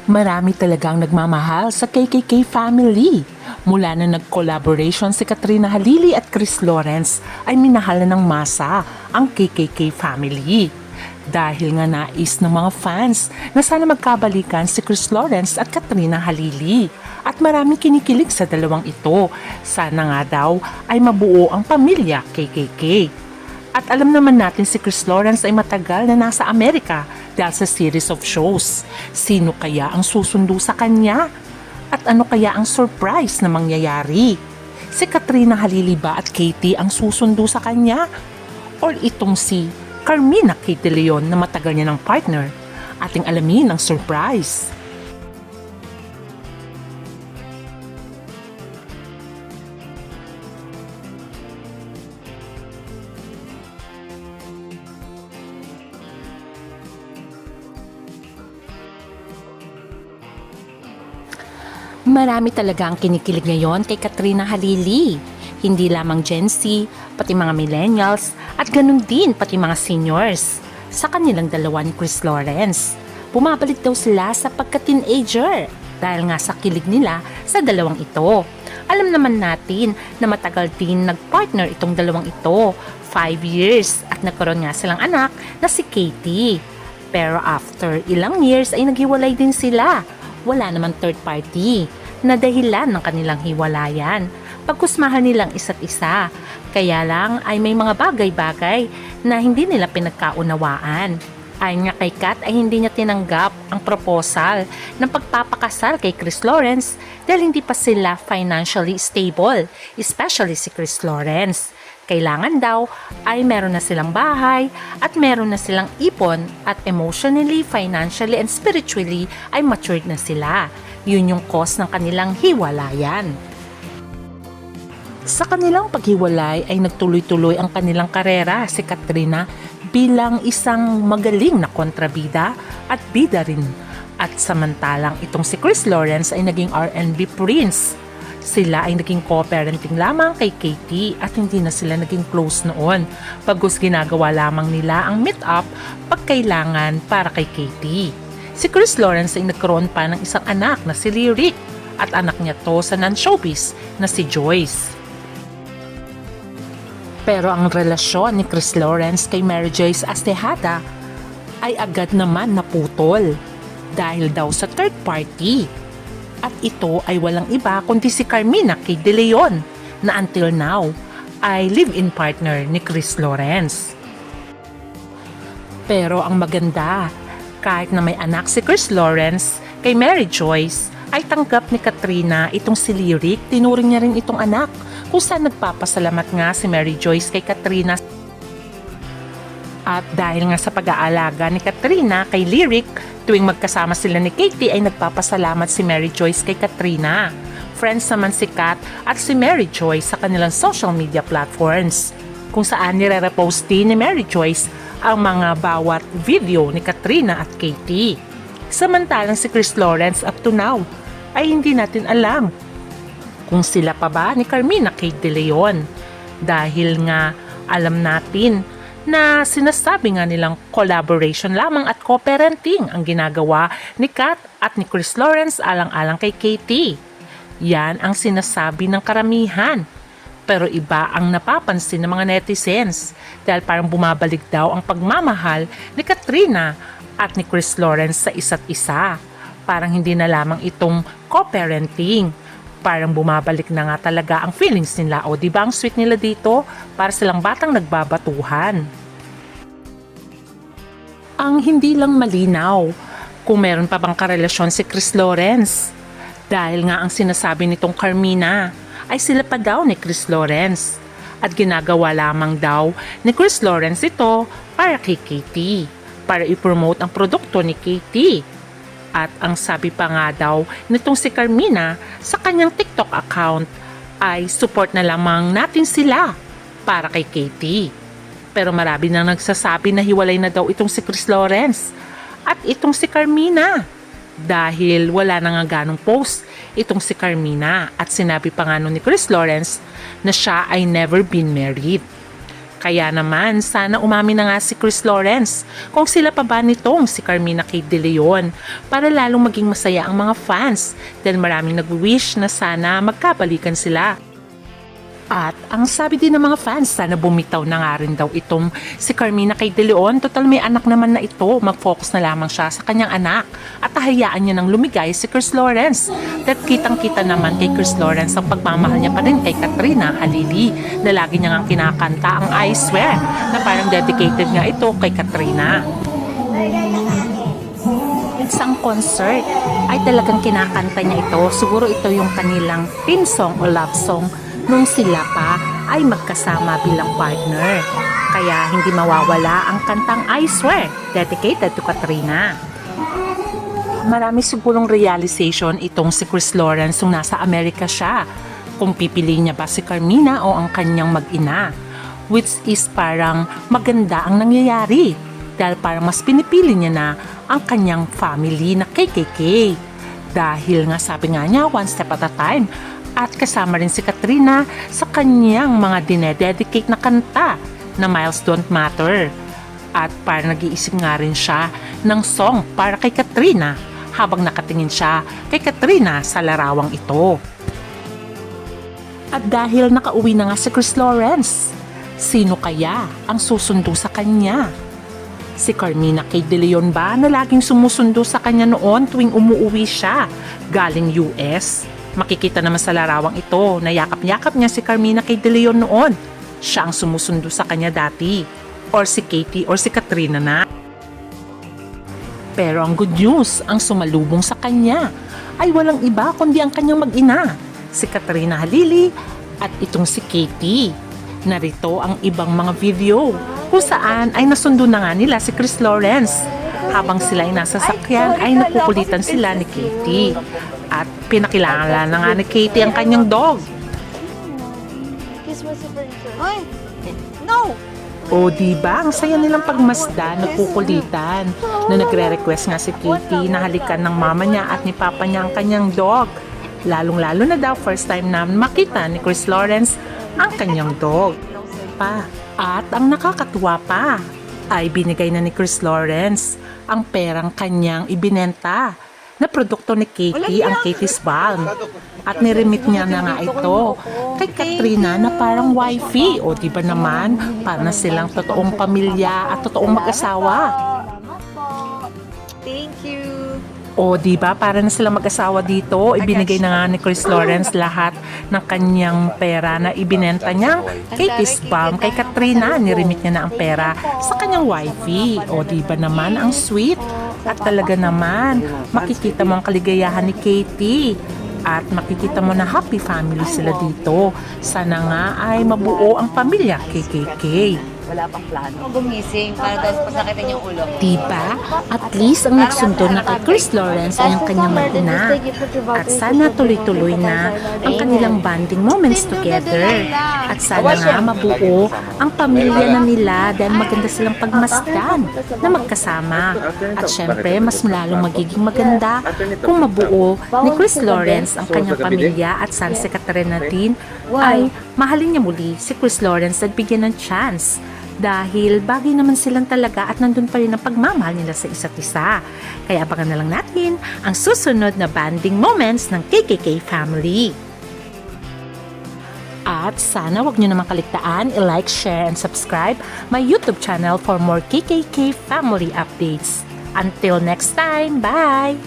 Marami talagang nagmamahal sa KKK family. Mula na nag-collaboration si Katrina Halili at Chris Lawrence ay minahal na ng masa ang KKK family. Dahil nga nais ng mga fans na sana magkabalikan si Chris Lawrence at Katrina Halili. At maraming kinikilig sa dalawang ito. Sana nga daw ay mabuo ang pamilya KKK. At alam naman natin si Chris Lawrence ay matagal na nasa Amerika dahil sa series of shows. Sino kaya ang susundo sa kanya? At ano kaya ang surprise na mangyayari? Si Katrina Halili ba at Katie ang susundo sa kanya? Or itong si Carmina Kate De Leon na matagal niya ng partner? Ating alamin ang surprise. Marami talaga ang kinikilig ngayon kay Katrina Halili. Hindi lamang Gen Z, pati mga millennials, at ganun din pati mga seniors. Sa kanilang dalawa ni Chris Lawrence, bumabalik daw sila sa pagka-teenager dahil nga sa kilig nila sa dalawang ito. Alam naman natin na matagal din nagpartner itong dalawang ito, 5 years, at nagkaroon nga silang anak na si Katie. Pero after ilang years ay naghiwalay din sila. Wala naman third party na dahilan ng kanilang hiwalayan. Pagkusmahan nilang isa't isa. Kaya lang ay may mga bagay-bagay na hindi nila pinagkaunawaan. Ayon nga kay Kat ay hindi niya tinanggap ang proposal ng pagpapakasal kay Chris Lawrence dahil hindi pa sila financially stable, especially si Chris Lawrence. Kailangan daw ay meron na silang bahay at meron na silang ipon at emotionally, financially, and spiritually ay matured na sila. Yun yung cause ng kanilang hiwalayan. Sa kanilang paghiwalay ay nagtuloy-tuloy ang kanilang karera si Katrina bilang isang magaling na kontrabida at bida rin. At samantalang itong si Chris Lawrence ay naging R&B prince. Sila ay naging co-parenting lamang kay Katie at hindi na sila naging close noon. Pagkus ginagawa lamang nila ang meet-up pagkailangan para kay Katie. Si Chris Lawrence ay nagkaroon pa ng isang anak na si Lyric at anak niya to sa non-showbiz na si Joyce. Pero ang relasyon ni Chris Lawrence kay Mary Joyce Astejada ay agad naman naputol dahil daw sa third party. At ito ay walang iba kundi si Carmina Kate De Leon na until now ay live-in partner ni Chris Lawrence. Pero ang maganda, kahit na may anak si Chris Lawrence kay Mary Joyce, ay tanggap ni Katrina itong si Lyric, tinuring niya rin itong anak kung saan nagpapasalamat nga si Mary Joyce kay Katrina. At dahil nga sa pag-aalaga ni Katrina kay Lyric, tuwing magkasama sila ni Katie ay nagpapasalamat si Mary Joyce kay Katrina. Friends naman si Kat at si Mary Joyce sa kanilang social media platforms, kung saan nire-repost din ni Mary Joyce ang mga bawat video ni Katrina at Katie. Samantalang si Chris Lawrence up to now ay hindi natin alam kung sila pa ba ni Carmina Kate De Leon. Dahil nga alam natin na sinasabi nga nilang collaboration lamang at co-parenting ang ginagawa ni Kat at ni Chris Lawrence alang-alang kay Katie. Yan ang sinasabi ng karamihan. Pero iba ang napapansin ng mga netizens dahil parang bumabalik daw ang pagmamahal ni Katrina at ni Chris Lawrence sa isa't isa. Parang hindi na lamang itong co-parenting. Parang bumabalik na nga talaga ang feelings nila. O diba ang sweet nila dito? Para silang batang nagbabatuhan. Ang hindi lang malinaw kung meron pa bang karelasyon si Chris Lawrence. Dahil nga ang sinasabi nitong Carmina ay sila pa daw ni Chris Lawrence. At ginagawa lamang daw ni Chris Lawrence ito para kay Katie. Para i-promote ang produkto ni Katie. At ang sabi pa nga daw nitong si Carmina sa kanyang TikTok account ay support na lamang natin sila para kay Katie. Pero marami nang nagsasabi na hiwalay na daw itong si Chris Lawrence at itong si Carmina. Dahil wala na nga ganong post itong si Carmina at sinabi pa nga ni Chris Lawrence na siya ay never been married. Kaya naman, sana umamin na nga si Chris Lawrence kung sila pa ba nitong si Carmina Kay De Leon para lalong maging masaya ang mga fans dahil maraming nag-wish na sana magkabalikan sila. At ang sabi din ng mga fans, sana bumitaw na nga rin daw itong si Carmina Kay De Leon. Total may anak naman na ito, mag-focus na lamang siya sa kanyang anak at hayaan niya nang lumigay si Chris Lawrence. At kitang-kita naman kay Chris Lawrence ang pagmamahal niya pa rin kay Katrina Halili na lagi niya nga kinakanta ang I Swear na parang dedicated nga ito kay Katrina. Isang concert ay talagang kinakanta niya ito. Siguro ito yung kanilang theme song o love song nung sila pa ay magkasama bilang partner. Kaya hindi mawawala ang kantang I Swear, dedicated to Katrina. Marami sigurong realization itong si Chris Lawrence nung nasa Amerika siya. Kung pipili niya ba si Carmina o ang kanyang mag-ina. Which is parang maganda ang nangyayari. Dahil parang mas pinipili niya na ang kanyang family na KKK. Dahil nga sabi nga niya, one step at a time. At kasama rin si Katrina sa kanyang mga dinededicate na kanta na Miles Don't Matter. At parang nag-iisip nga rin siya ng song para kay Katrina habang nakatingin siya kay Katrina sa larawang ito. At dahil nakauwi na nga si Chris Lawrence, sino kaya ang susundo sa kanya? Si Carmina Kay De Leon ba na laging sumusundo sa kanya noon tuwing umuwi siya galing US? Makikita naman sa larawang ito na yakap-yakap niya si Carmina Kay De Leon noon. Siya ang sumusundo sa kanya dati. Or si Katie or si Katrina na. Pero ang good news, ang sumalubong sa kanya ay walang iba kundi ang kanyang mag-ina, si Katrina Halili at itong si Katie. Narito ang ibang mga video kung saan ay nasundo na nga nila si Chris Lawrence. Habang sila ay nasa sakyan ay nakukulitan sila ni Katie. At pinakilala na nga ni Katie ang kanyang dog. Ay, no! O diba, ang saya nilang pagmasda, nagkukulitan. Na nagre-request nga si Katie na halikan ng mama niya at ni papa niya ang kanyang dog. Lalong-lalo na daw first time na makita ni Chris Lawrence ang kanyang dog. At ang nakakatuwa pa, ay binigay na ni Chris Lawrence ang perang kanyang ibinenta na produkto ni Katie, ang Katie's Balm. At niremit niya na nga ito kay Katrina na parang wifey. O diba naman, para na silang totoong pamilya at totoong mag-asawa. Thank you. O diba, para na silang mag-asawa dito. Ibinigay na nga ni Chris Lawrence lahat ng kanyang pera na ibinenta niya Katie's Balm kay Katrina. Niremit niya na ang pera sa kanyang wifey. O diba naman, ang sweet. At talaga naman, makikita mo ang kaligayahan ni Katie. At makikita mo na happy family sila dito. Sana nga ay mabuo ang pamilya KKK. Wala pang plano. Gumising para tapos pasakitin yung ulo. Diba? At least ang nagsundo na kay Chris Lawrence ay ang kanyang mag-ina. At sana tuloy-tuloy na ang kanilang bonding moments together. At sana nga mabuo ang pamilya na nila dahil maganda silang pagmasdan na magkasama. At syempre, mas lalong magiging maganda kung mabuo ni Chris Lawrence ang kanyang pamilya at sana si Katrina din ay mahalin niya muli si Chris Lawrence at bigyan ng chance. Dahil bagay naman silang talaga at nandun pa rin ang pagmamahal nila sa isa't isa. Kaya abangan na lang natin ang susunod na bonding moments ng KKK family. At sana wag nyo naman kaligtaan i-like, share, and subscribe my YouTube channel for more KKK family updates. Until next time, bye!